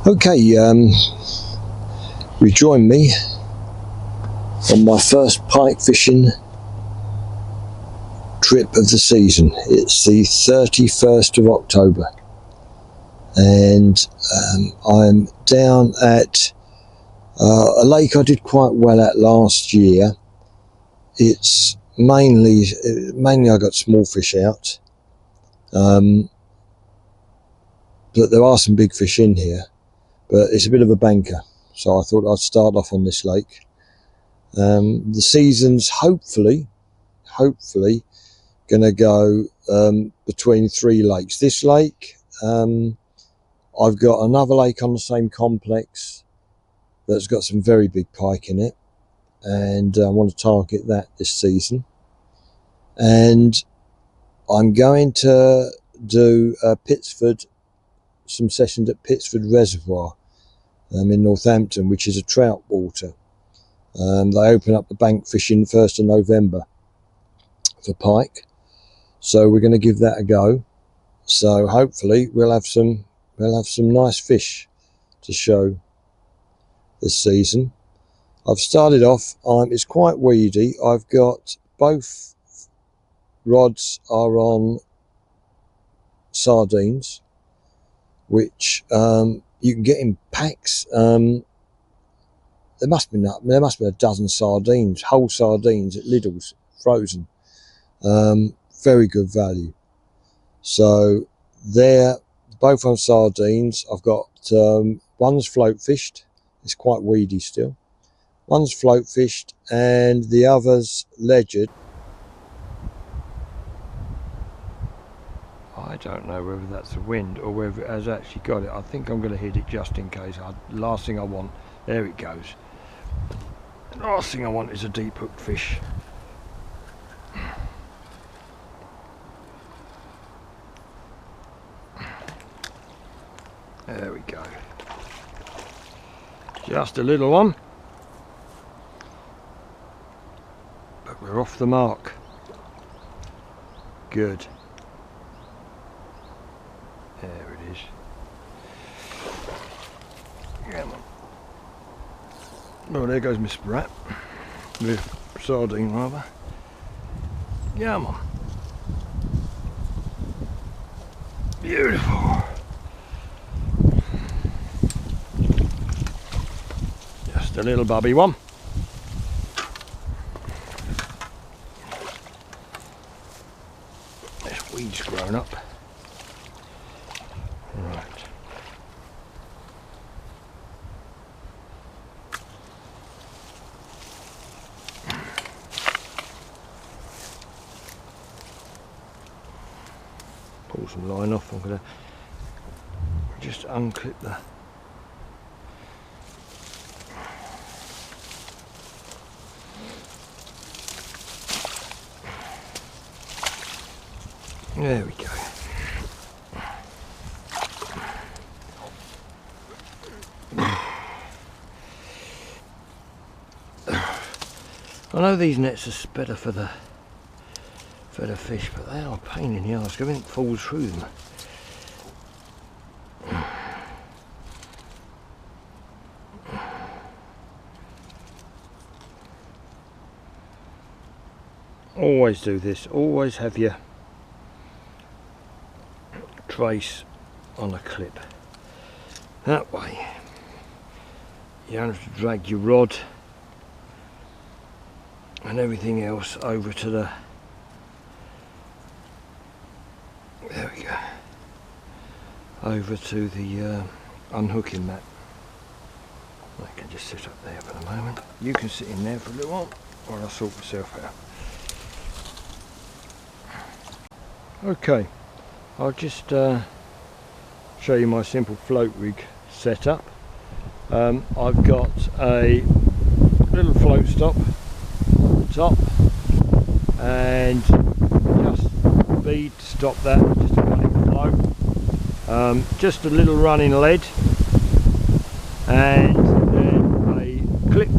Okay, rejoin me on my first pike fishing trip of the season. It's the 31st of October and I'm down at a lake I did quite well at last year. It's mainly I got small fish out, but there are some big fish in here, but it's a bit of a banker, so I thought I'd start off on this lake. The season's hopefully gonna go between three lakes. This lake, I've got another lake on the same complex that's got some very big pike in it, and I want to target that this season. And I'm going to do some sessions at Pittsford Reservoir in Northampton, which is a trout water. They open up the bank fishing 1st of November for pike, so we're going to give that a go. So hopefully we'll have some nice fish to show this season. I've started off, it's quite weedy. I've got both rods are on sardines, which you can get in packs. There must be a dozen sardines, whole sardines at Lidl's, frozen. Very good value. So they're both on sardines. I've got one's float fished. It's quite weedy still. One's float fished and the other's ledgered. I don't know whether that's the wind or whether it has actually got it. I think I'm going to hit it just in case. Last thing I want, there it goes. The last thing I want is a deep hooked fish. There we go. Just a little one. But we're off the mark. Good. There it is. Come on. Oh, there goes Miss Rat. The sardine, rather. Come on. Beautiful. Just a little bubby one. This weed's grown up. Right. Pull some line off. I'm going to just unclip the there we go. I know these nets are better for the fish, but they are a pain in the arse. Everything falls through them. Always do this. Always have your trace on a clip. That way you don't have to drag your rod and everything else over to the, there we go, over to the unhooking mat. I can just sit up there for the moment. You can sit in there for a little while while I sort myself out. Okay, I'll just show you my simple float rig setup. I've got a little float stop on top and just bead to stop that, just to let it float. Just a little running lead and then a clip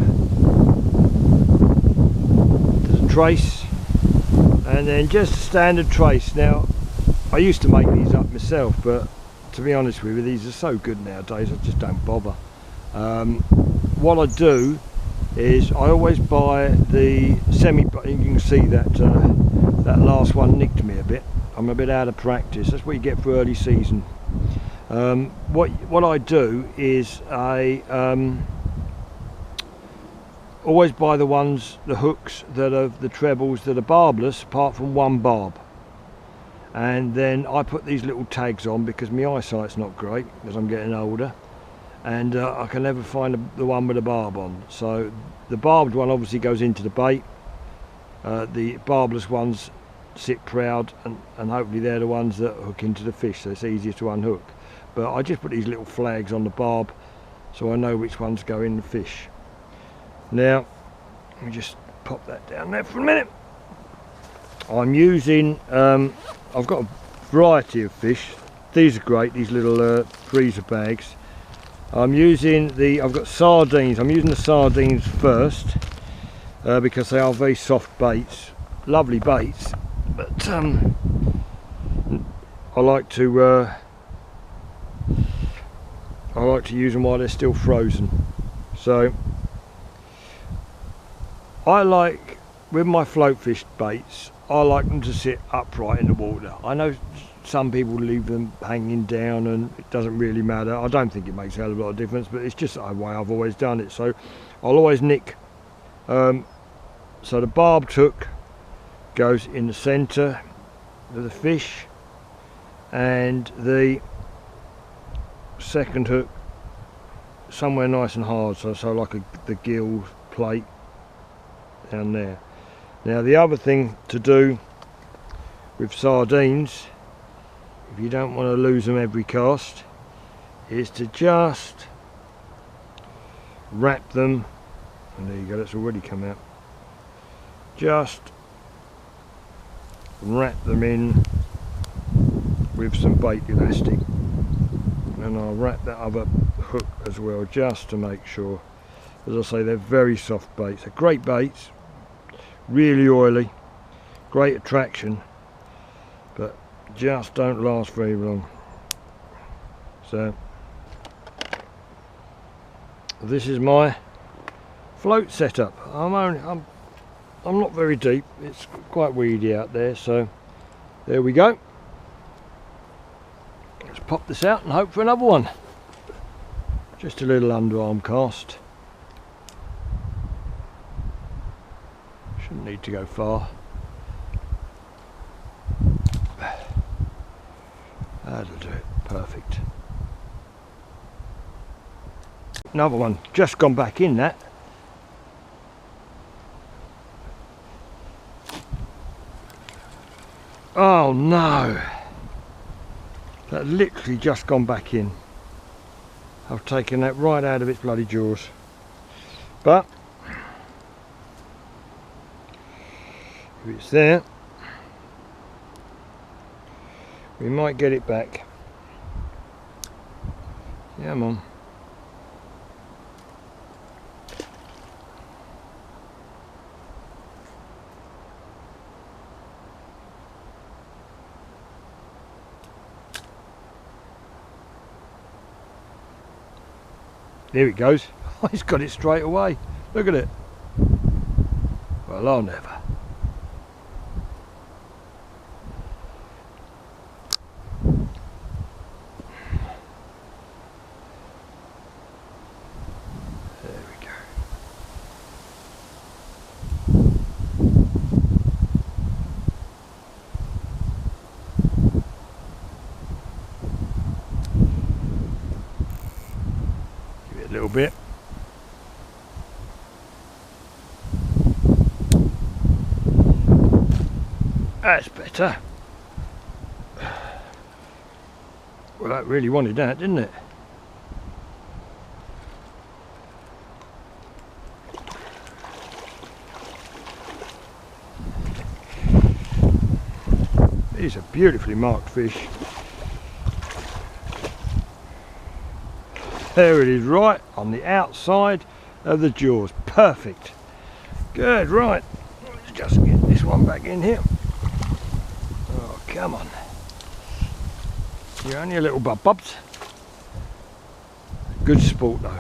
to the trace, and then just a standard trace. Now I used to make these up myself, but to be honest with you, these are so good nowadays, I just don't bother. What I do is I always buy the semi, you can see that that last one nicked me a bit. I'm a bit out of practice. That's what you get for early season. What I do is I always buy the hooks that are the trebles that are barbless, apart from one barb. And then I put these little tags on because my eyesight's not great as I'm getting older, and I can never find the one with a barb on. So the barbed one obviously goes into the bait. The barbless ones sit proud, and hopefully they're the ones that hook into the fish, so it's easier to unhook. But I just put these little flags on the barb so I know which ones go in the fish. Now, let me just pop that down there for a minute. I'm using, I've got a variety of fish. These are great, these little freezer bags. I've got sardines. I'm using the sardines first because they are very soft baits, lovely baits. But I like to use them while they're still frozen. So I like, with my float fish baits, I like them to sit upright in the water. I know some people leave them hanging down and it doesn't really matter. I don't think it makes a hell of a lot of difference, but it's just the way I've always done it. So I'll always nick, so the barbed hook goes in the centre of the fish, and the second hook somewhere nice and hard, so like the gill plate down there. Now the other thing to do with sardines, if you don't want to lose them every cast, is to just wrap them, and there you go, that's already come out. Just wrap them in with some bait elastic, and I'll wrap that other hook as well, just to make sure. As I say, they're very soft baits. They're great baits, really oily, great attraction, but just don't last very long. So this is my float setup. I'm not very deep, it's quite weedy out there, so there we go. Let's pop this out and hope for another one. Just a little underarm cast. Shouldn't need to go far. That'll do it, perfect. Another one, just gone back in that. Oh no, that literally just gone back in. I've taken that right out of its bloody jaws. But if it's there, we might get it back. Come on. There it goes. Oh, he's got it straight away. Look at it. Well, I'll never. There we go. A little bit. That's better. Well, that really wanted that, didn't it? These are beautifully marked fish. There it is, right on the outside of the jaws. Perfect. Good, right. Let's just get this one back in here. Oh, come on. You're only a little bubs. Good sport though.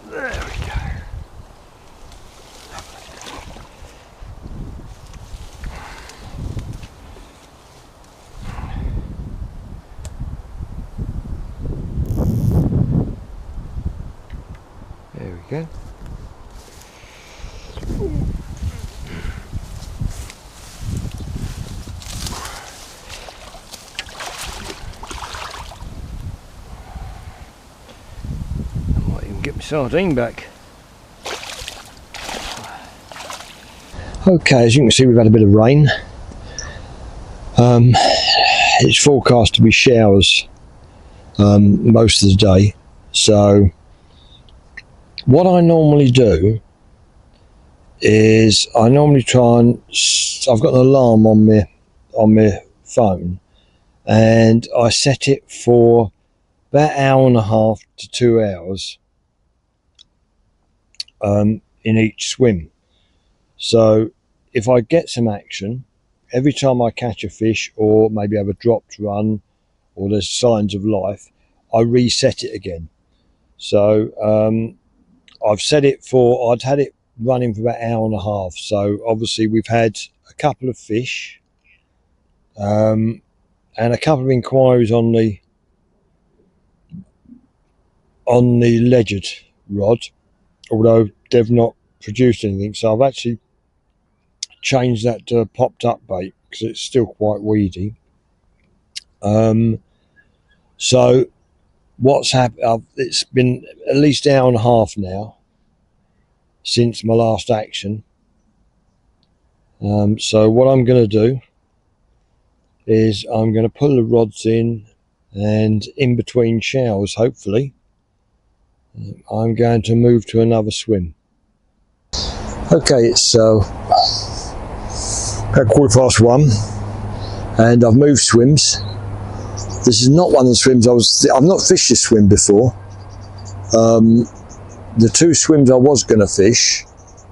There we go. There we go. Get my sardine back. Okay, as you can see, we've had a bit of rain. It's forecast to be showers most of the day. So what I normally do is I normally try and I've got an alarm on my phone, and I set it for about an hour and a half to 2 hours in each swim. So if I get some action, every time I catch a fish or maybe have a dropped run or there's signs of life, I reset it again. So I've set it for, I'd had it running for about an hour and a half. So obviously we've had a couple of fish and a couple of inquiries on the legged rod, although they've not produced anything. So I've actually changed that to popped up bait because it's still quite weedy. So what's happened, it's been at least an hour and a half now since my last action. So what I'm going to do is I'm going to pull the rods in, and in between showers, hopefully, I'm going to move to another swim. Okay, it's about 1:15 and I've moved swims. This is not one of the swims I've not fished this swim before. The two swims I was going to fish,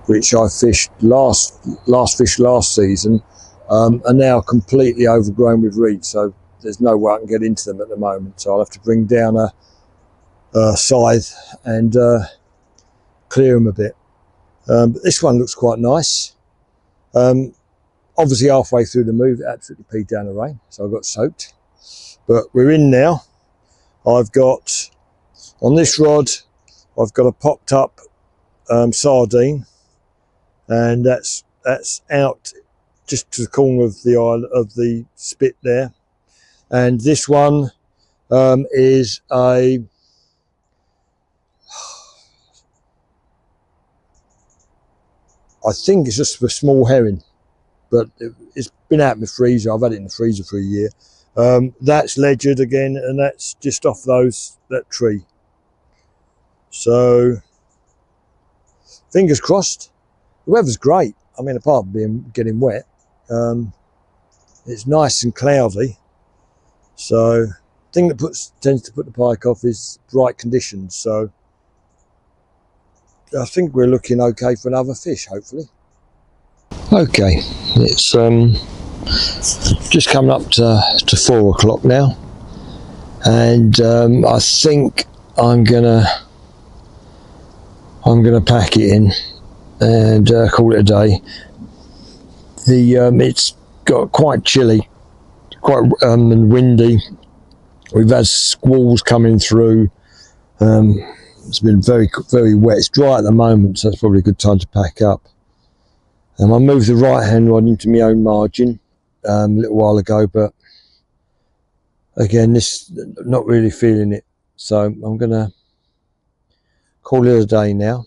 which I fished last season, are now completely overgrown with reeds, so there's no way I can get into them at the moment. So I'll have to bring down a scythe and clear them a bit. But this one looks quite nice. Obviously halfway through the move, it absolutely peed down the rain, so I got soaked. But we're in now. I've got, on this rod, I've got a popped up sardine, and that's out just to the corner of the eye of the spit there. And this one is a, I think it's just a small herring, but it's been out in the freezer. I've had it in the freezer for a year. That's ledgered again, and that's just off that tree. So fingers crossed. The weather's great. I mean, apart from getting wet, it's nice and cloudy. So the thing that tends to put the pike off is bright conditions. So I think we're looking okay for another fish, hopefully. Okay, it's just coming up to 4 o'clock now, and I think I'm gonna pack it in and call it a day. It's got quite chilly, quite and windy. We've had squalls coming through. It's been very, very wet. It's dry at the moment, so it's probably a good time to pack up. I moved the right hand rod into my own margin a little while ago, but again, this not really feeling it. So I'm gonna call it a day now.